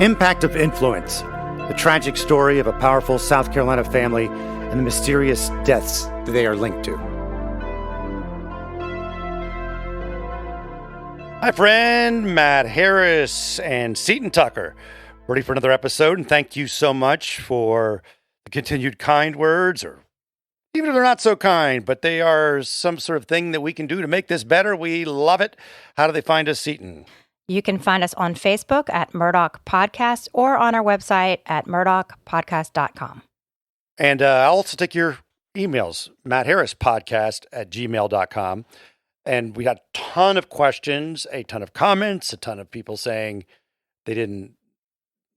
Impact of Influence, the tragic story of a powerful South Carolina family and the mysterious deaths that they are linked to. Hi, friend. Matt Harris and Seton Tucker. Ready for another episode, and thank you so much for the continued kind words, or even if they're not so kind, but they are some sort of thing that we can do to make this better. We love it. How do they find us, Seton? You can find us on Facebook at Murdaugh Podcast or on our website at murdaughpodcast.com. And I'll also take your emails, mattharrispodcast@gmail.com. And we got a ton of questions, a ton of comments, a ton of people saying they didn't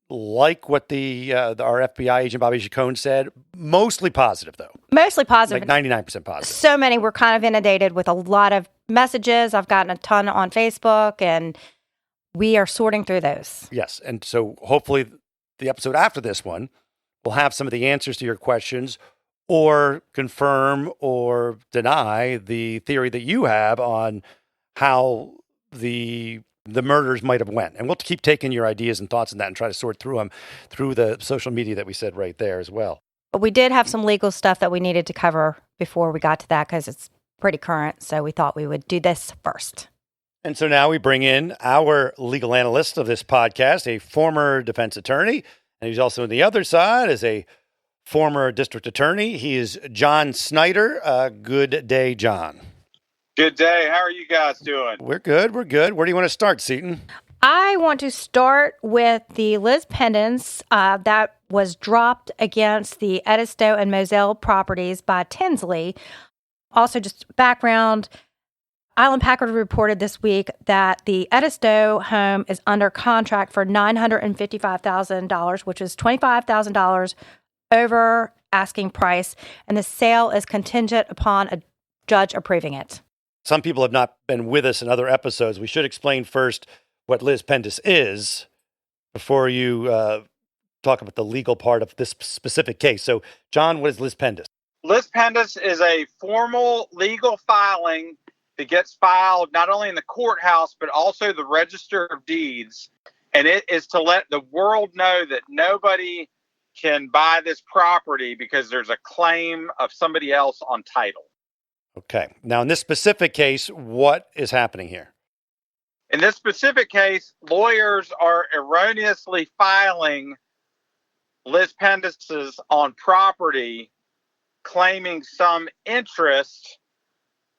like what our FBI agent Bobby Chacon said. Mostly positive, though. Mostly positive. Like 99% positive. So many. We're kind of inundated with a lot of messages. I've gotten a ton on Facebook, and we are sorting through those. Yes. And so hopefully the episode after this one will have some of the answers to your questions, or confirm or deny the theory that you have on how the murders might have went. And we'll keep taking your ideas and thoughts on that and try to sort through them through the social media that we said right there as well. But we did have some legal stuff that we needed to cover before we got to that, because it's pretty current. So we thought we would do this first. And so now we bring in our legal analyst of this podcast, a former defense attorney, and he's also on the other side as a former district attorney. He is John Snyder. Good day, John. Good day. How are you guys doing? We're good. We're good. Where do you want to start, Seton? I want to start with the Liz Pendas that was dropped against the Edisto and Moselle properties by Tinsley. Also, just background, Island Packard reported this week that the Edisto home is under contract for $955,000, which is $25,000 over asking price, and the sale is contingent upon a judge approving it. Some people have not been with us in other episodes. We should explain first what Liz Pendas is before you talk about the legal part of this specific case. So, John, what is Liz Pendas? Liz Pendas is a formal legal filing that gets filed not only in the courthouse, but also the Register of Deeds. And it is to let the world know that nobody can buy this property because there's a claim of somebody else on title. Okay. Now, in this specific case, what is happening here? In this specific case, lawyers are erroneously filing Liz Pendas's on property, claiming some interest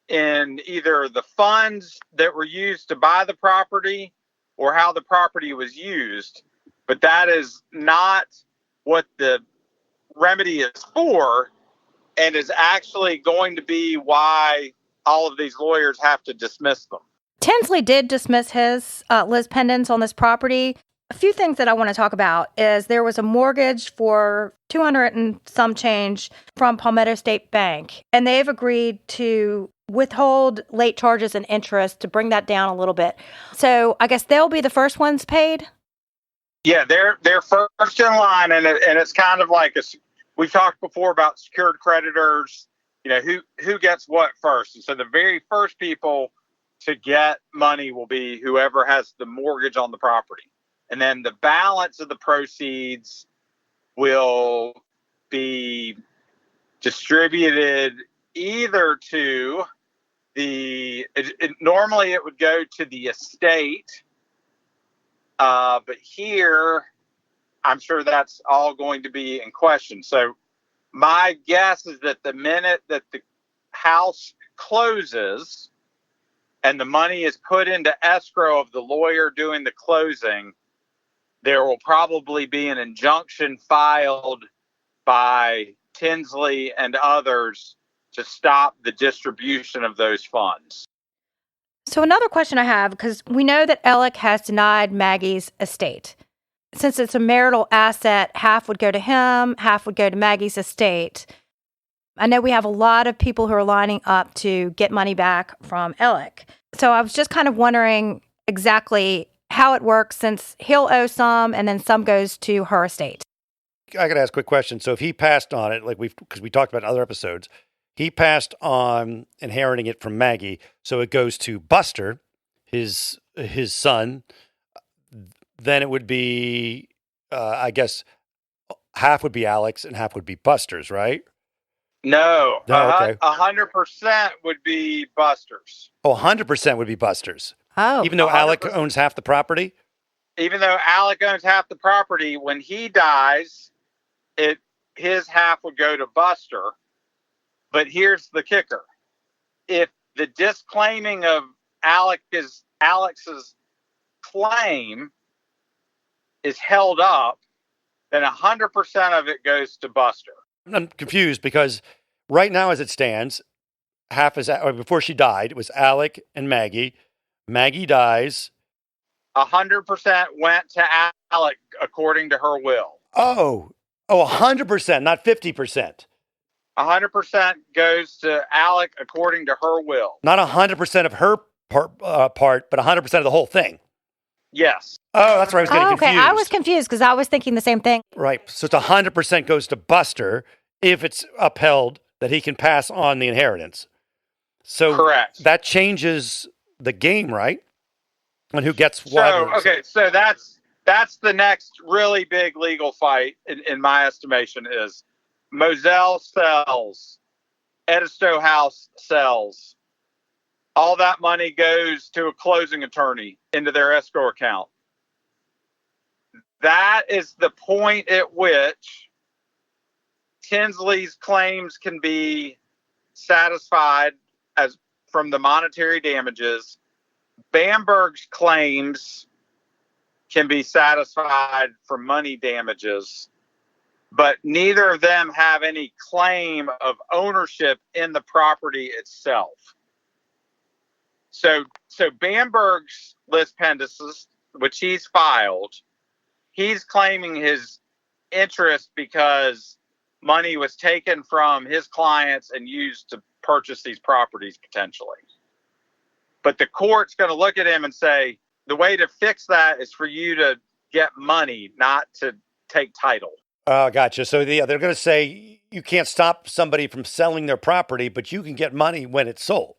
in either the funds that were used to buy the property or how the property was used. But that is not what the remedy is for, and is actually going to be why all of these lawyers have to dismiss them. Tinsley did dismiss his Liz Pendas on this property. A few things that I want to talk about is there was a mortgage for $200 and some change from Palmetto State Bank, and they've agreed to withhold late charges and interest to bring that down a little bit. So I guess they'll be the first ones paid? Yeah, they're first in line, and it's kind of like we've talked before about secured creditors, who gets what first. And so the very first people to get money will be whoever has the mortgage on the property. And then the balance of the proceeds will be distributed either to normally it would go to the estate, but here I'm sure that's all going to be in question. So my guess is that the minute that the house closes and the money is put into escrow of the lawyer doing the closing, there will probably be an injunction filed by Tinsley and others to stop the distribution of those funds. So another question I have, because we know that Alec has denied Maggie's estate. Since it's a marital asset, half would go to him, half would go to Maggie's estate. I know we have a lot of people who are lining up to get money back from Alec. So I was just kind of wondering exactly how it works, since he'll owe some and then some goes to her estate. I got to ask a quick question. So if he passed on it, because we talked about in other episodes, he passed on inheriting it from Maggie, so it goes to Buster, his son. Then it would be I guess half would be Alex and half would be Buster's, right? No, Okay. 100% would be Buster's. Oh, 100% would be Buster's. Oh, Even though 100%. Alec owns half the property? Even though Alec owns half the property, when he dies, his half would go to Buster. But here's the kicker. If the disclaiming of Alex's claim is held up, then 100% of it goes to Buster. I'm confused because right now, as it stands, half is, or before she died, it was Alec and Maggie. Maggie dies. 100% went to Alec according to her will. Oh, 100%, not 50%. 100% goes to Alec according to her will. Not 100% of her part, but 100% of the whole thing. Yes. Oh, that's where I was getting okay. confused. I was confused because I was thinking the same thing. Right. So it's 100% goes to Buster if it's upheld that he can pass on the inheritance. So correct. That changes the game, right? On who gets what. So, okay, so that's the next really big legal fight, in my estimation, is Moselle sells, Edisto House sells. All that money goes to a closing attorney into their escrow account. That is the point at which Tinsley's claims can be satisfied as from the monetary damages. Bamberg's claims can be satisfied from money damages, but neither of them have any claim of ownership in the property itself. So Bamberg's Liz Pendas, which he's filed, he's claiming his interest because money was taken from his clients and used to purchase these properties potentially. But the court's going to look at him and say, the way to fix that is for you to get money, not to take title. Oh, gotcha. So they're going to say you can't stop somebody from selling their property, but you can get money when it's sold.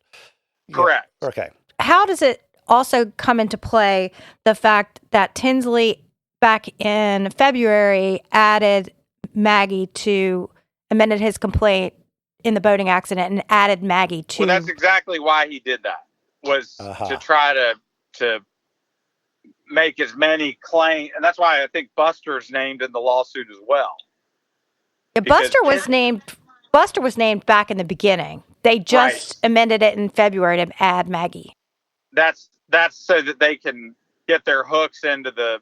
Correct. Yeah. Okay. How does it also come into play the fact that Tinsley back in February added Maggie amended his complaint in the boating accident and added Maggie to... Well, that's exactly why he did that, was to try to make as many claims. And that's why I think Buster's named in the lawsuit as well. Yeah, Buster was named back in the beginning. They just amended it in February to add Maggie. That's so that they can get their hooks into the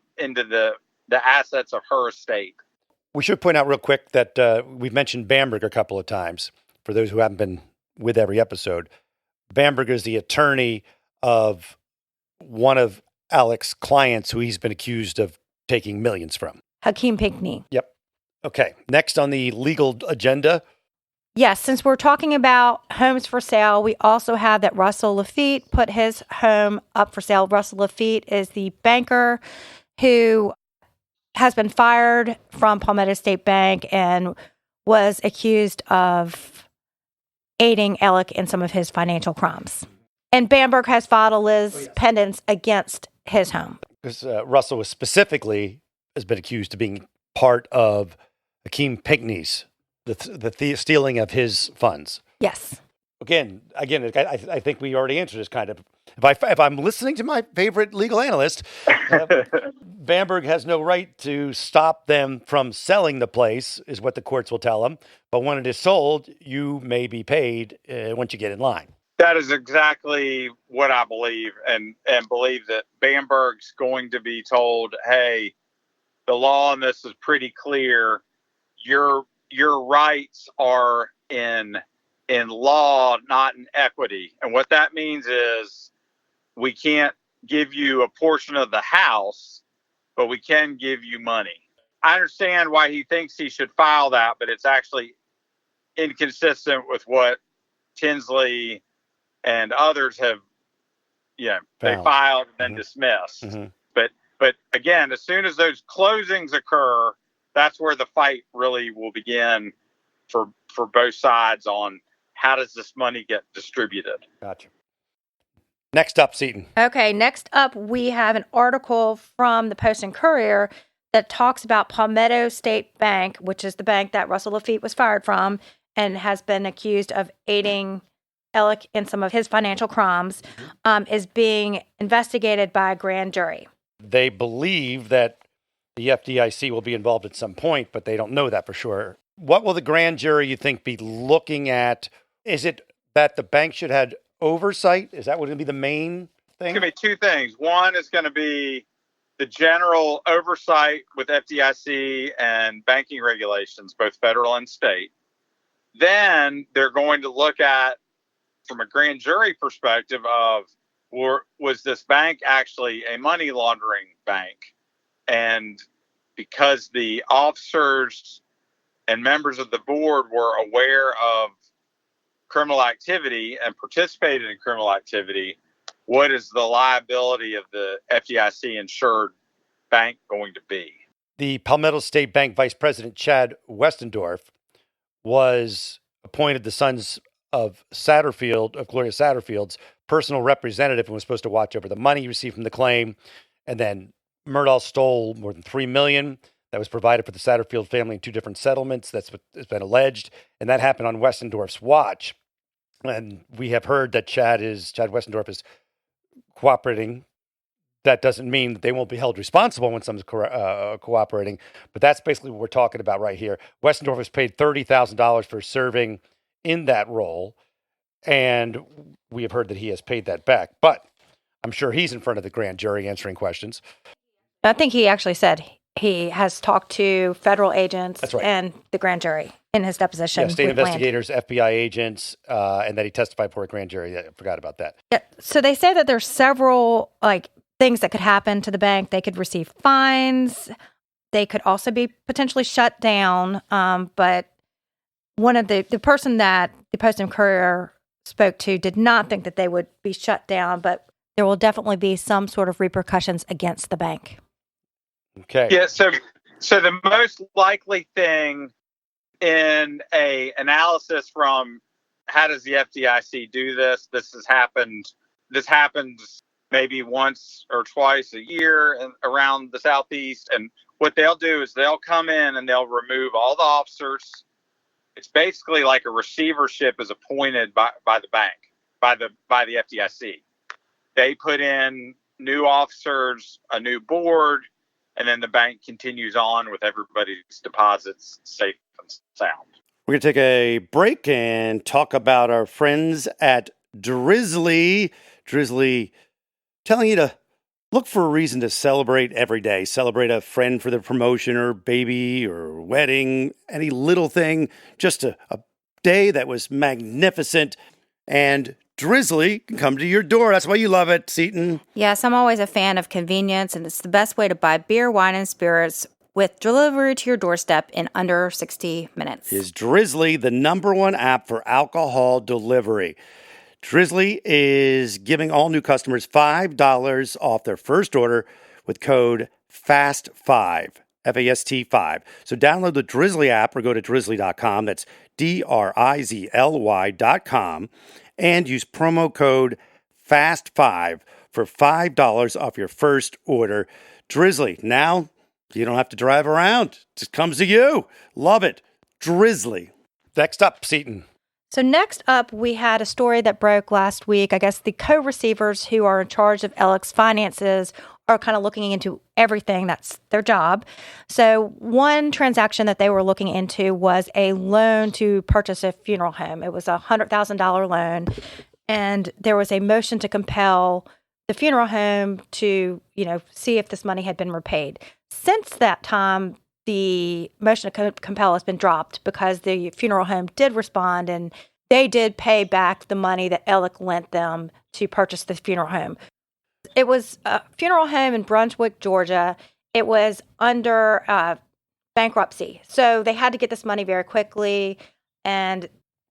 assets of her estate. We should point out real quick that we've mentioned Bamberg a couple of times. For those who haven't been with every episode, Bamberg is the attorney of one of Alec's clients who he's been accused of taking millions from. Hakeem Pinckney. Yep. Okay. Next on the legal agenda. Yes, since we're talking about homes for sale, we also have that Russell Lafitte put his home up for sale. Russell Lafitte is the banker who has been fired from Palmetto State Bank and was accused of aiding Alec in some of his financial crimes. And Bamberg has filed a Liz Pendas against his home. Because Russell has been accused of being part of Hakeem Pinckney's, the stealing of his funds. Yes. Again, I think we already answered this kind of. If I'm listening to my favorite legal analyst, Bamberg has no right to stop them from selling the place, is what the courts will tell them. But when it is sold, you may be paid once you get in line. That is exactly what I believe, and believe that Bamberg's going to be told, hey, the law on this is pretty clear. Your rights are in law, not in equity. And what that means is we can't give you a portion of the house, but we can give you money. I understand why he thinks he should file that, but it's actually inconsistent with what Tinsley and others have, they filed and then dismissed. Mm-hmm. But again, as soon as those closings occur, that's where the fight really will begin for both sides on how does this money get distributed. Gotcha. Next up, Seton. Okay, next up we have an article from the Post and Courier that talks about Palmetto State Bank, which is the bank that Russell Laffitte was fired from and has been accused of aiding Ellick in some of his financial crimes, is being investigated by a grand jury. They believe that the FDIC will be involved at some point, but they don't know that for sure. What will the grand jury, you think, be looking at? Is it that the bank should have oversight? Is that what going to be the main thing? It's going to be two things. One is going to be the general oversight with FDIC and banking regulations, both federal and state. Then they're going to look at, from a grand jury perspective, of was this bank actually a money laundering bank? And because the officers and members of the board were aware of criminal activity and participated in criminal activity, what is the liability of the FDIC insured bank going to be? The Palmetto State Bank Vice President Chad Westendorf was appointed the sons of Gloria Satterfield's personal representative, and was supposed to watch over the money he received from the claim. And then Murdaugh stole more than $3 million that was provided for the Satterfield family in two different settlements. That's what has been alleged. And that happened on Westendorf's watch. And we have heard that Chad Westendorf is cooperating. That doesn't mean that they won't be held responsible when someone's cooperating, but that's basically what we're talking about right here. Westendorf was paid $30,000 for serving in that role, and we have heard that he has paid that back. But I'm sure he's in front of the grand jury answering questions. I think he actually said he has talked to federal agents and the grand jury in his deposition. Yeah, state investigators, FBI agents, and that he testified before a grand jury. I forgot about that. Yeah, so they say that there's several things that could happen to the bank. They could receive fines. They could also be potentially shut down. But one of the person that the Post and Courier spoke to did not think that they would be shut down, but there will definitely be some sort of repercussions against the bank. Okay. Yeah. So the most likely thing in a analysis from how does the FDIC do this? This happens maybe once or twice a year around the Southeast. And what they'll do is they'll come in and they'll remove all the officers. It's basically like a receivership is appointed by the bank, by the FDIC. They put in new officers, a new board, and then the bank continues on with everybody's deposits safe and sound. We're going to take a break and talk about our friends at Drizzly. Drizzly telling you to look for a reason to celebrate every day. Celebrate a friend for their promotion or baby or wedding, any little thing. Just a day that was magnificent. And Drizzly can come to your door. That's why you love it, Seton. Yes, I'm always a fan of convenience, and it's the best way to buy beer, wine, and spirits with delivery to your doorstep in under 60 minutes. Is Drizzly the #1 app for alcohol delivery? Drizzly is giving all new customers $5 off their first order with code FAST5, FAST5. So download the Drizzly app or go to drizzly.com. That's DRIZLY.com. And use promo code FAST5 for $5 off your first order. Drizzly, now you don't have to drive around. It just comes to you. Love it. Drizzly. Next up, Seton. So next up, we had a story that broke last week. I guess the co-receivers who are in charge of Ellick's finances are kind of looking into everything. That's their job. So one transaction that they were looking into was a loan to purchase a funeral home. It was a $100,000 loan. And there was a motion to compel the funeral home to, see if this money had been repaid. Since that time, the motion to compel has been dropped because the funeral home did respond and they did pay back the money that Ellick lent them to purchase the funeral home. It was a funeral home in Brunswick, Georgia. It was under bankruptcy. So they had to get this money very quickly. And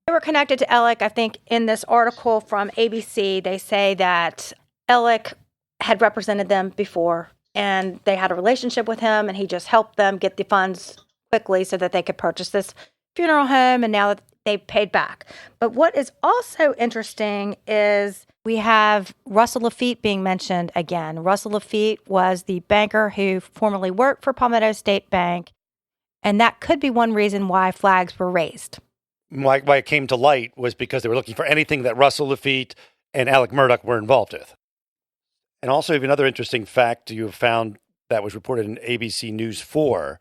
they were connected to Ellick. I think in this article from ABC, they say that Ellick had represented them before and they had a relationship with him and he just helped them get the funds quickly so that they could purchase this funeral home. And now that they paid back. But what is also interesting is We have Russell Laffitte being mentioned again. Russell Laffitte was the banker who formerly worked for Palmetto State Bank, and that could be one reason why flags were raised. Why it came to light was because they were looking for anything that Russell Laffitte and Alec Murdaugh were involved with. And also, you have another interesting fact you have found that was reported in ABC News 4.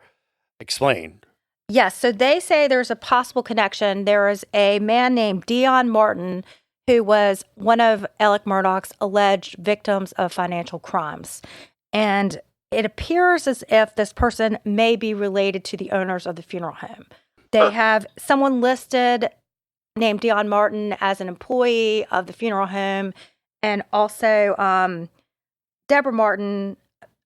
Explain. Yes, so they say there's a possible connection. There is a man named Dion Martin who was one of Alec Murdaugh's alleged victims of financial crimes. And it appears as if this person may be related to the owners of the funeral home. They have someone listed named Dion Martin as an employee of the funeral home, and also Deborah Martin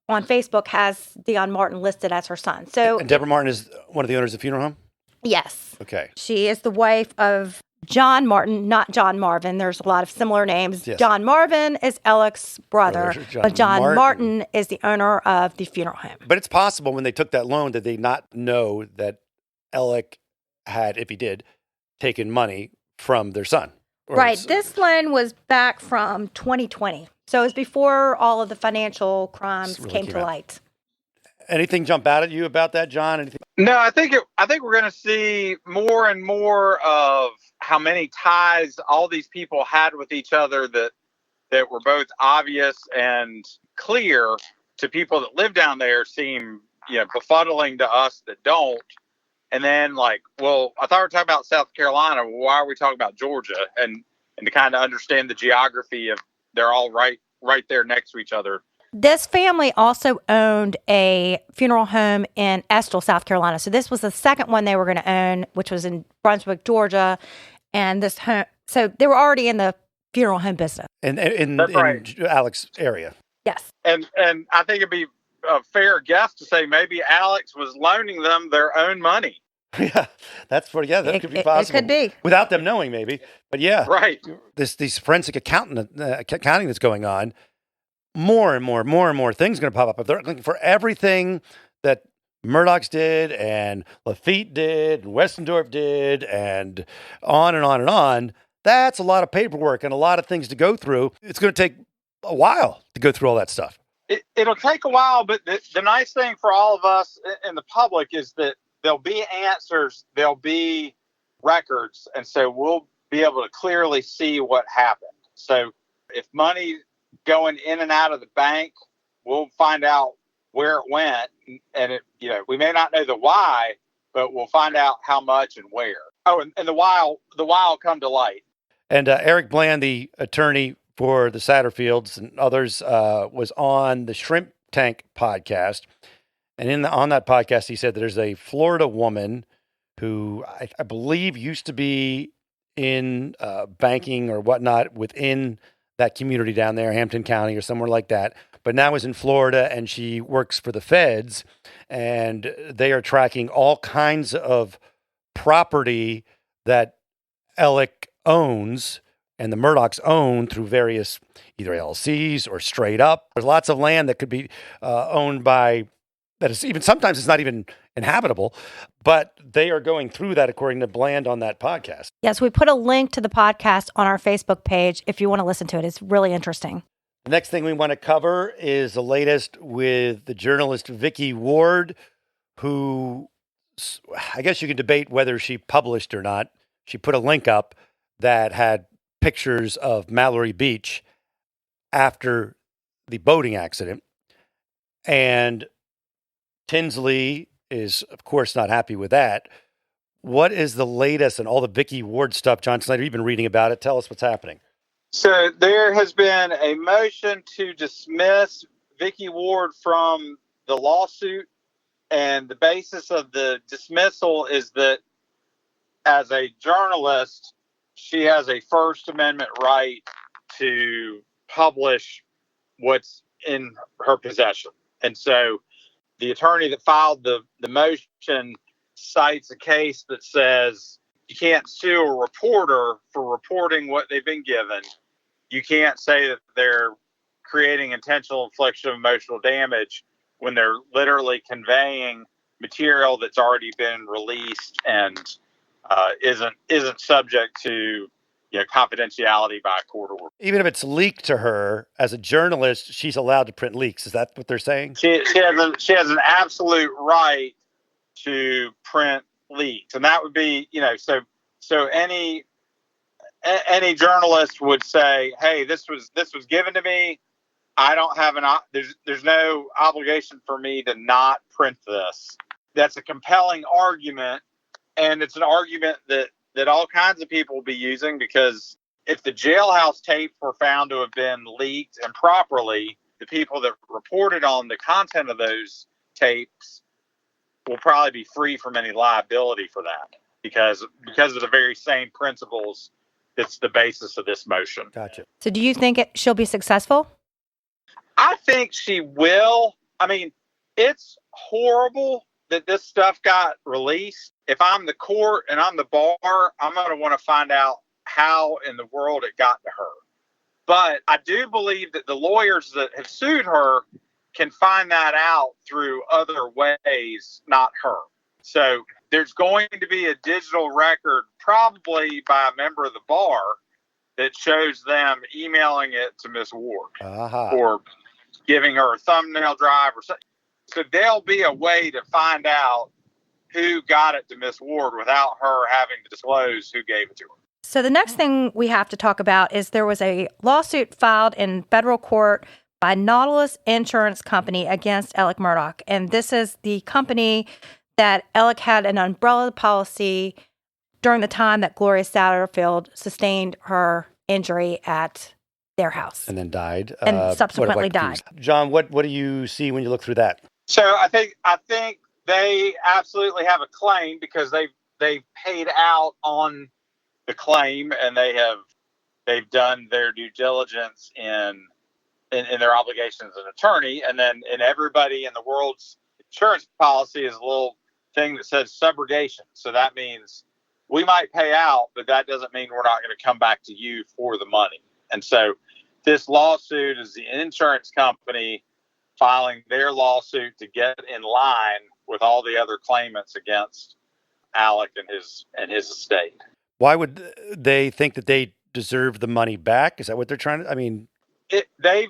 on Facebook has Dion Martin listed as her son. So, and Deborah Martin is one of the owners of the funeral home? Yes. Okay. She is the wife of John Martin, not John Marvin. There's a lot of similar names. Yes. John Marvin is Alec's brother, but John Martin is the owner of the funeral home. But it's possible when they took that loan, did they not know that Alec had, if he did, taken money from their son? Right. This loan was back from 2020. So it was before all of the financial crimes came to light. Anything jump out at you about that, John? Anything? No, I think we're going to see more and more of how many ties all these people had with each other that were both obvious and clear to people that live down there seem, befuddling to us that don't. And then well, I thought we were talking about South Carolina. Why are we talking about Georgia? And to kind of understand the geography of they're all right there next to each other. This family also owned a funeral home in Estill, South Carolina. So this was the second one they were going to own, which was in Brunswick, Georgia. And this home, so they were already in the funeral home business. In Alec's area. Yes. And I think it'd be a fair guess to say maybe Alex was loaning them their own money. Yeah, that could be possible. It could be. Without them knowing, maybe. But yeah. Right. These forensic accounting that's going on, more and more things going to pop up. If they're looking for everything that Murdaugh's did and Laffitte did and Westendorf did and on and on and on, that's a lot of paperwork and a lot of things to go through. It's going to take a while to go through all that stuff. It'll take a while, but the nice thing for all of us in the public is that there'll be answers, there'll be records, and so we'll be able to clearly see what happened. So if money going in and out of the bank, we'll find out where it went, and we may not know the why, but we'll find out how much and where. Oh, and the why will come to light. And Eric Bland, the attorney for the Satterfields and others, was on the Shrimp Tank podcast. And on that podcast, he said that there's a Florida woman who I believe used to be in banking or whatnot within that community down there, Hampton County or somewhere like that, but now is in Florida and she works for the feds, and they are tracking all kinds of property that Alec owns and the Murdaughs own through various either LLCs or straight up. There's lots of land that could be owned by that is even sometimes it's not even inhabitable, but they are going through that according to Bland on that podcast. Yes, we put a link to the podcast on our Facebook page if you want to listen to it. It's really interesting. The next thing we want to cover is the latest with the journalist Vicky Ward, who I guess you can debate whether she published or not. She put a link up that had pictures of Mallory Beach after the boating accident. And Tinsley is, of course, not happy with that. What is the latest and all the Vicky Ward stuff? John Snyder, you've been reading about it. Tell us what's happening. So there has been a motion to dismiss Vicky Ward from the lawsuit. And the basis of the dismissal is that as a journalist, she has a First Amendment right to publish what's in her possession. And so the attorney that filed the motion cites a case that says you can't sue a reporter for reporting what they've been given. You can't say that they're creating intentional infliction of emotional damage when they're literally conveying material that's already been released and isn't subject to confidentiality by a court order. Even if it's leaked to her as a journalist, she's allowed to print leaks. Is that what they're saying? She has an absolute right to print leaks, and that would be, so any journalist would say, hey, this was given to me. I don't have there's no obligation for me to not print this. That's a compelling argument, and it's an argument that all kinds of people will be using, because if the jailhouse tapes were found to have been leaked improperly, the people that reported on the content of those tapes will probably be free from any liability for that, because of the very same principles that's the basis of this motion. Gotcha. So do you think she'll be successful? I think she will. I mean, it's horrible that this stuff got released. If I'm the court and I'm the bar, I'm going to want to find out how in the world it got to her. But I do believe that the lawyers that have sued her can find that out through other ways, not her. So there's going to be a digital record, probably by a member of the bar, that shows them emailing it to Miss Ward or giving her a thumbnail drive or something. So there'll be a way to find out who got it to Miss Ward without her having to disclose who gave it to her. So the next thing we have to talk about is there was a lawsuit filed in federal court by Nautilus Insurance Company against Alec Murdaugh. And this is the company that Alec had an umbrella policy during the time that Gloria Satterfield sustained her injury at their house. And then died. And subsequently died. John, what do you see when you look through that? So I think they absolutely have a claim, because they've paid out on the claim, and they've done their due diligence in their obligations as an attorney. And then in everybody in the world's insurance policy is a little thing that says subrogation. So that means we might pay out, but that doesn't mean we're not going to come back to you for the money. And so this lawsuit is the insurance company filing their lawsuit to get in line with all the other claimants against Alec and his estate. Why would they think that they deserve the money back? Is that what they're trying to? I mean, they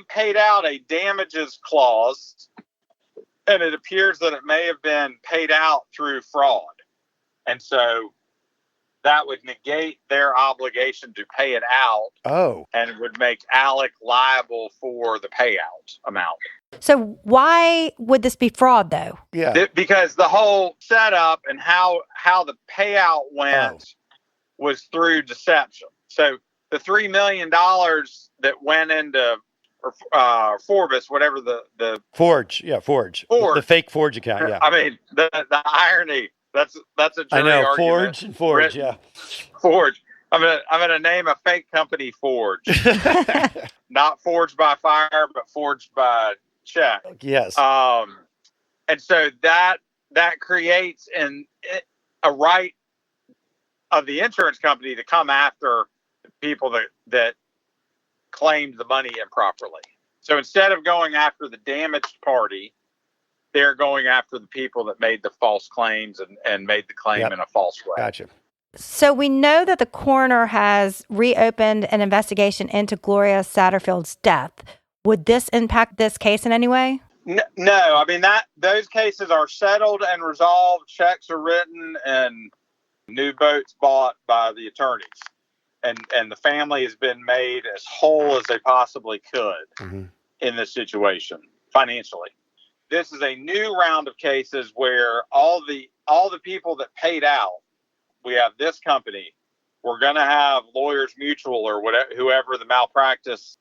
paid out a damages clause, and it appears that it may have been paid out through fraud, and so that would negate their obligation to pay it out. Oh, and it would make Alec liable for the payout amount. So why would this be fraud, though? Yeah, because the whole setup and how the payout went was through deception. So the $3 million that went into Forbes, whatever the Forge, the fake Forge account. Yeah, I mean the irony. That's a jury I know argument. Forge and Forge. Written. Yeah, Forge. I'm gonna name a fake company Forge, not forged by fire, but forged by check. Yes. And so that creates a right of the insurance company to come after the people that claimed the money improperly. So instead of going after the damaged party, they're going after the people that made the false claims and made the claim in a false way. Gotcha. So we know that the coroner has reopened an investigation into Gloria Satterfield's death. Would this impact this case in any way? No, I mean those cases are settled and resolved. Checks are written and new boats bought by the attorneys, and the family has been made as whole as they possibly could in this situation financially. This is a new round of cases where all the people that paid out. We have this company. We're going to have Lawyers Mutual or whatever, whoever the malpractice,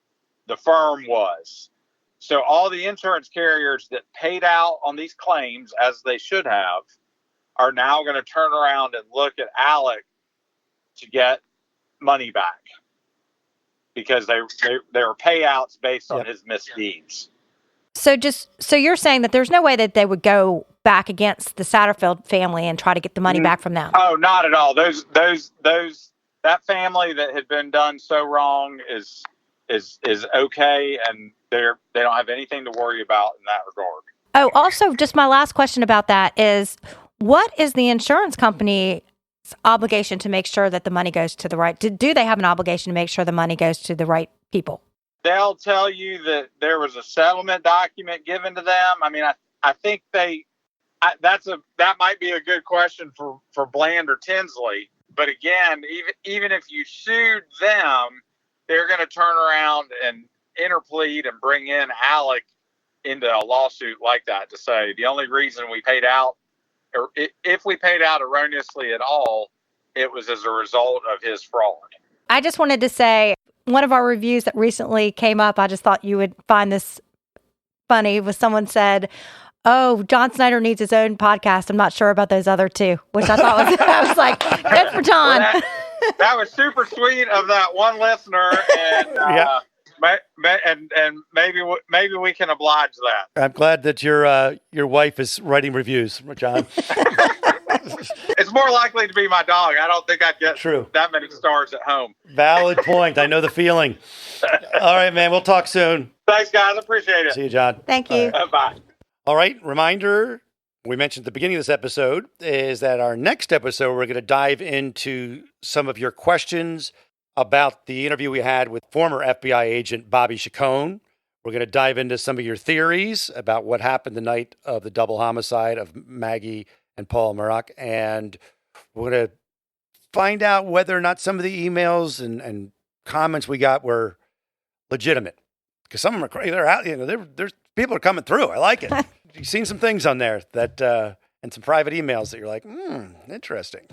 the firm was. So all the insurance carriers that paid out on these claims, as they should have, are now going to turn around and look at Alec to get money back because there are payouts based on his misdeeds. So you're saying that there's no way that they would go back against the Satterfield family and try to get the money back from them? Oh, not at all. That family that had been done so wrong is okay, and they don't have anything to worry about in that regard. Oh, also, just my last question about that is, what is the insurance company obligation to make sure that the money goes to the right? Do they have an obligation to make sure the money goes to the right people? They'll tell you that there was a settlement document given to them. I mean, I think that might be a good question for Bland or Tinsley. But again, even if you sued them, they're going to turn around and interplead and bring in Alec into a lawsuit like that to say the only reason we paid out, or if we paid out erroneously at all, it was as a result of his fraud. I just wanted to say, one of our reviews that recently came up, I just thought you would find this funny, was someone said, "Oh, John Snyder needs his own podcast. I'm not sure about those other two," which I thought was, I was like, good for John. Well, that was super sweet of that one listener, and maybe we can oblige that. I'm glad that your wife is writing reviews, John. It's more likely to be my dog. I don't think I'd get True. that many stars at home. Valid point. I know the feeling. All right, man. We'll talk soon. Thanks, guys. Appreciate it. See you, John. Thank you. Bye. All right. Reminder, we mentioned at the beginning of this episode, is that our next episode, we're going to dive into some of your questions about the interview we had with former FBI agent Bobby Chacon. We're going to dive into some of your theories about what happened the night of the double homicide of Maggie and Paul Murdaugh. And we're going to find out whether or not some of the emails and comments we got were legitimate. Because some of them are crazy. They're out, there's people are coming through. I like it. You've seen some things on there that, and some private emails that you're like, interesting.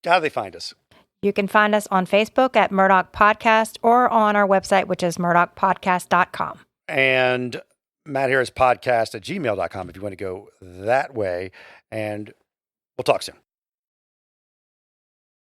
How do they find us? You can find us on Facebook at Murdaugh Podcast or on our website, which is murdaughpodcast.com. And MattHarrisPodcast@gmail.com if you want to go that way. And we'll talk soon.